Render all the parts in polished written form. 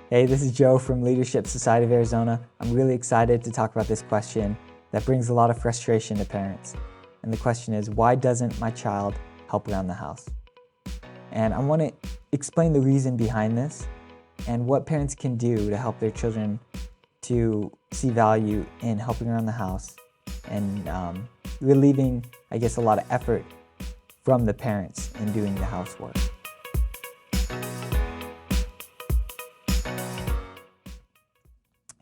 Hey, this is Joe from Leadership Society of Arizona. I'm really excited to talk about this question that brings a lot of frustration to parents. And the question is, why doesn't my child help around the house? And I want to explain the reason behind this and what parents can do to help their children to see value in helping around the house and relieving, I guess, a lot of effort from the parents in doing the housework.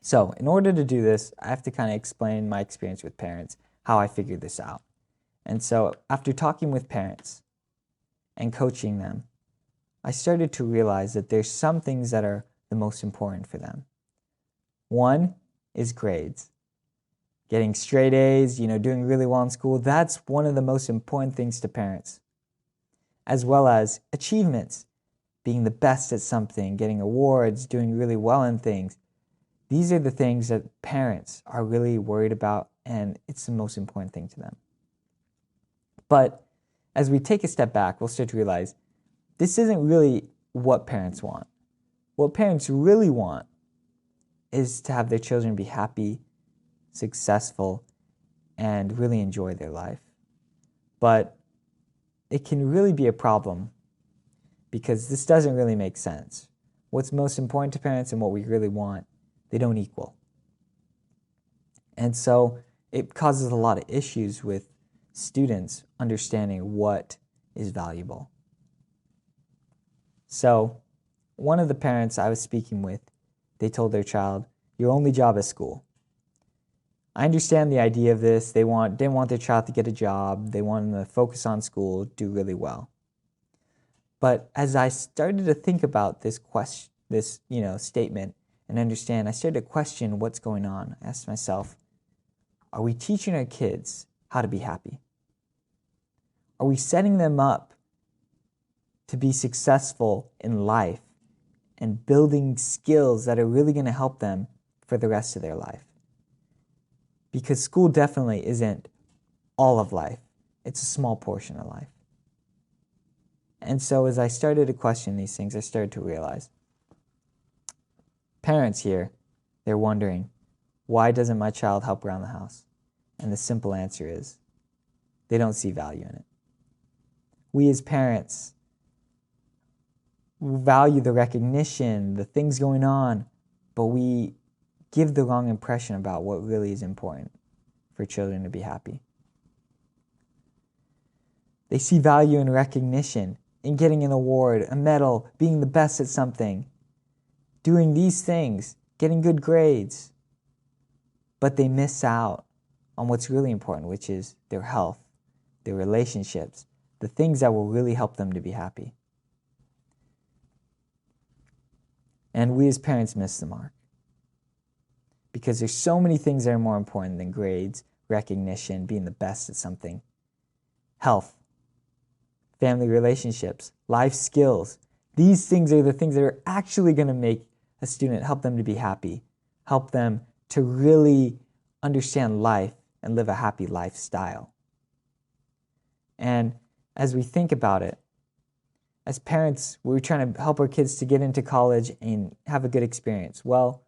So in order to do this, I have to kind of explain my experience with parents, how I figured this out. And so after talking with parents and coaching them, I started to realize that there's some things that are the most important for them. One is grades. Getting straight A's, doing really well in school, that's one of the most important things to parents. As well as achievements, being the best at something, getting awards, doing really well in things. These are the things that parents are really worried about, and it's the most important thing to them. But as we take a step back, we'll start to realize this isn't really what parents want. What parents really want is to have their children be happy, successful, and really enjoy their life. But it can really be a problem because this doesn't really make sense. What's most important to parents and what we really want, they don't equal. And so it causes a lot of issues with students understanding what is valuable. So one of the parents I was speaking with, they told their child, your only job is school. I understand the idea of this. They didn't want their child to get a job. They wanted them to focus on school, do really well. But as I started to think about this statement and understand, I started to question what's going on. I asked myself, are we teaching our kids how to be happy? Are we setting them up to be successful in life and building skills that are really going to help them for the rest of their life? Because school definitely isn't all of life. It's a small portion of life. And so as I started to question these things, I started to realize parents here, they're wondering, why doesn't my child help around the house? And the simple answer is, they don't see value in it. We as parents value the recognition, the things going on, but we give the wrong impression about what really is important for children to be happy. They see value in recognition, in getting an award, a medal, being the best at something, doing these things, getting good grades, but they miss out on what's really important, which is their health, their relationships, the things that will really help them to be happy. And we as parents miss the mark because there's so many things that are more important than grades, recognition, being the best at something. Health, family relationships, life skills. These things are the things that are actually going to make a student, help them to be happy, help them to really understand life and live a happy lifestyle. And as we think about it, as parents, we're trying to help our kids to get into college and have a good experience. Well,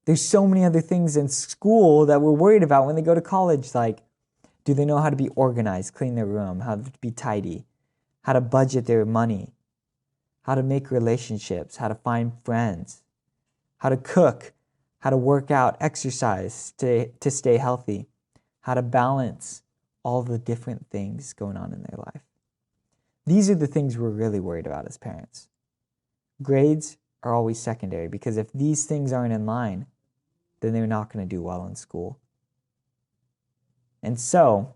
there's so many other things in school that we're worried about when they go to college, like do they know how to be organized, clean their room, how to be tidy, how to budget their money, how to make relationships, how to find friends, how to cook, how to work out, exercise to stay healthy, how to balance all the different things going on in their life. These are the things we're really worried about as parents. Grades are always secondary because if these things aren't in line, then they're not going to do well in school. And so,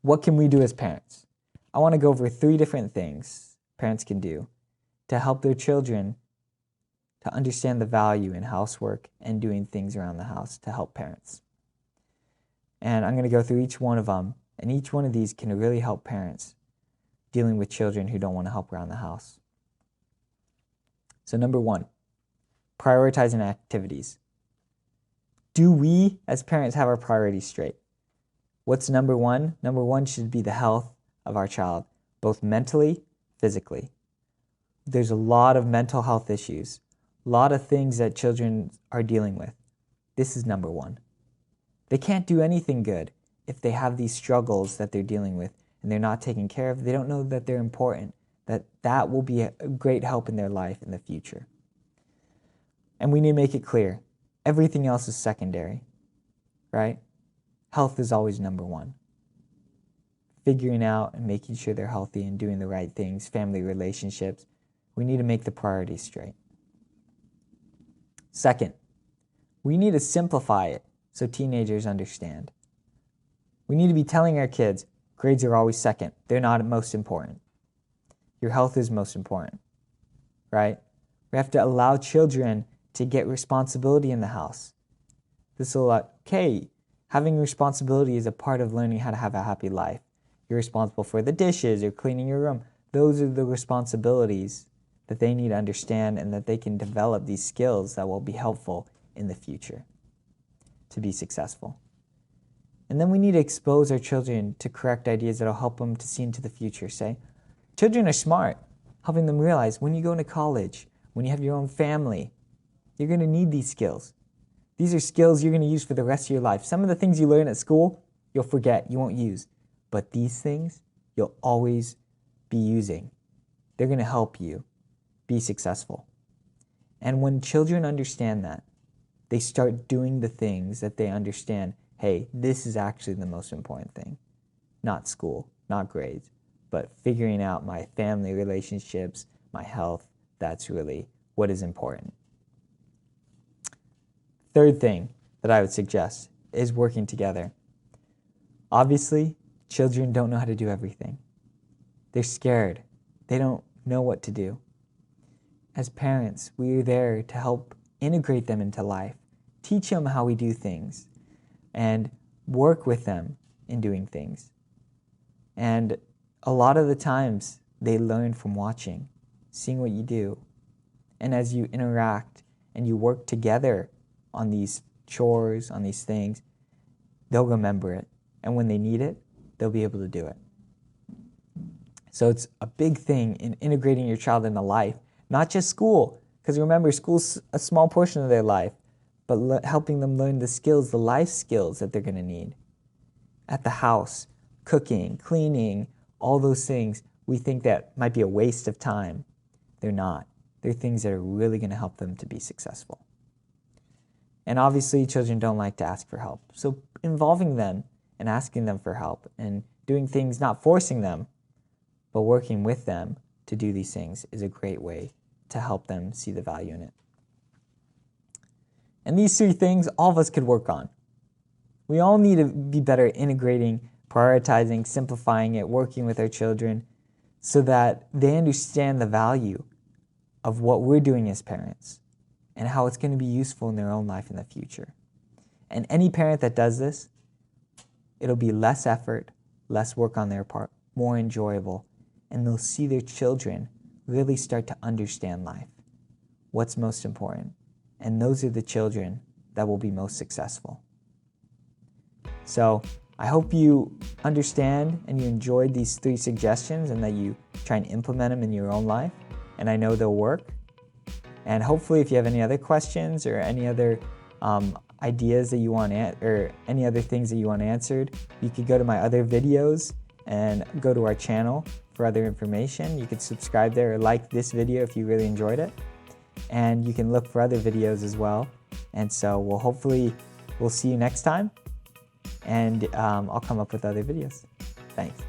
what can we do as parents? I want to go over 3 different things parents can do to help their children to understand the value in housework and doing things around the house to help parents. And I'm going to go through each one of them, and each one of these can really help parents dealing with children who don't want to help around the house. So number 1, prioritizing activities. Do we as parents have our priorities straight? What's number 1? Number 1 should be the health of our child, both mentally, physically. There's a lot of mental health issues a lot of things that children are dealing with. This is number one. They can't do anything good if they have these struggles that they're dealing with and they're not taken care of. They don't know that they're important, that will be a great help in their life in the future. And we need to make it clear, everything else is secondary, right? Health is always number one. Figuring out and making sure they're healthy and doing the right things, family relationships, we need to make the priorities straight. Second, we need to simplify it so teenagers understand. We need to be telling our kids, grades are always second. They're not most important. Your health is most important, right? We have to allow children to get responsibility in the house. This will, okay, having responsibility is a part of learning how to have a happy life. You're responsible for the dishes or cleaning your room. Those are the responsibilities that they need to understand and that they can develop these skills that will be helpful in the future to be successful. And then we need to expose our children to correct ideas that will help them to see into the future. Say, children are smart, helping them realize when you go into college, when you have your own family, you're going to need these skills. These are skills you're going to use for the rest of your life. Some of the things you learn at school, you'll forget, you won't use. But these things, you'll always be using. They're going to help you be successful. And when children understand that, they start doing the things that they understand, hey, this is actually the most important thing. Not school, not grades, but figuring out my family relationships, my health, that's really what is important. Third thing that I would suggest is working together. Obviously, children don't know how to do everything. They're scared. They don't know what to do. As parents, we are there to help integrate them into life, teach them how we do things, and work with them in doing things. And a lot of the times, they learn from watching, seeing what you do. And as you interact and you work together on these chores, on these things, they'll remember it. And when they need it, they'll be able to do it. So it's a big thing in integrating your child into life, not just school, because remember, school's a small portion of their life, but helping them learn the skills, the life skills that they're going to need. At the house, cooking, cleaning, all those things, we think that might be a waste of time. They're not. They're things that are really going to help them to be successful. And obviously, children don't like to ask for help. So involving them and asking them for help and doing things, not forcing them, but working with them to do these things is a great way to help them see the value in it. And these three things, all of us could work on. We all need to be better at integrating, prioritizing, simplifying it, working with our children so that they understand the value of what we're doing as parents and how it's going to be useful in their own life in the future. And any parent that does this, it'll be less effort, less work on their part, more enjoyable, and they'll see their children really start to understand life, what's most important. And those are the children that will be most successful. So I hope you understand and you enjoyed these 3 suggestions and that you try and implement them in your own life. And I know they'll work. And hopefully if you have any other questions or any other ideas that you want or any other things that you want answered, you could go to my other videos and go to our channel for other information. You could subscribe there or like this video if you really enjoyed it. And you can look for other videos as well. And so we'll see you next time. And I'll come up with other videos. Thanks.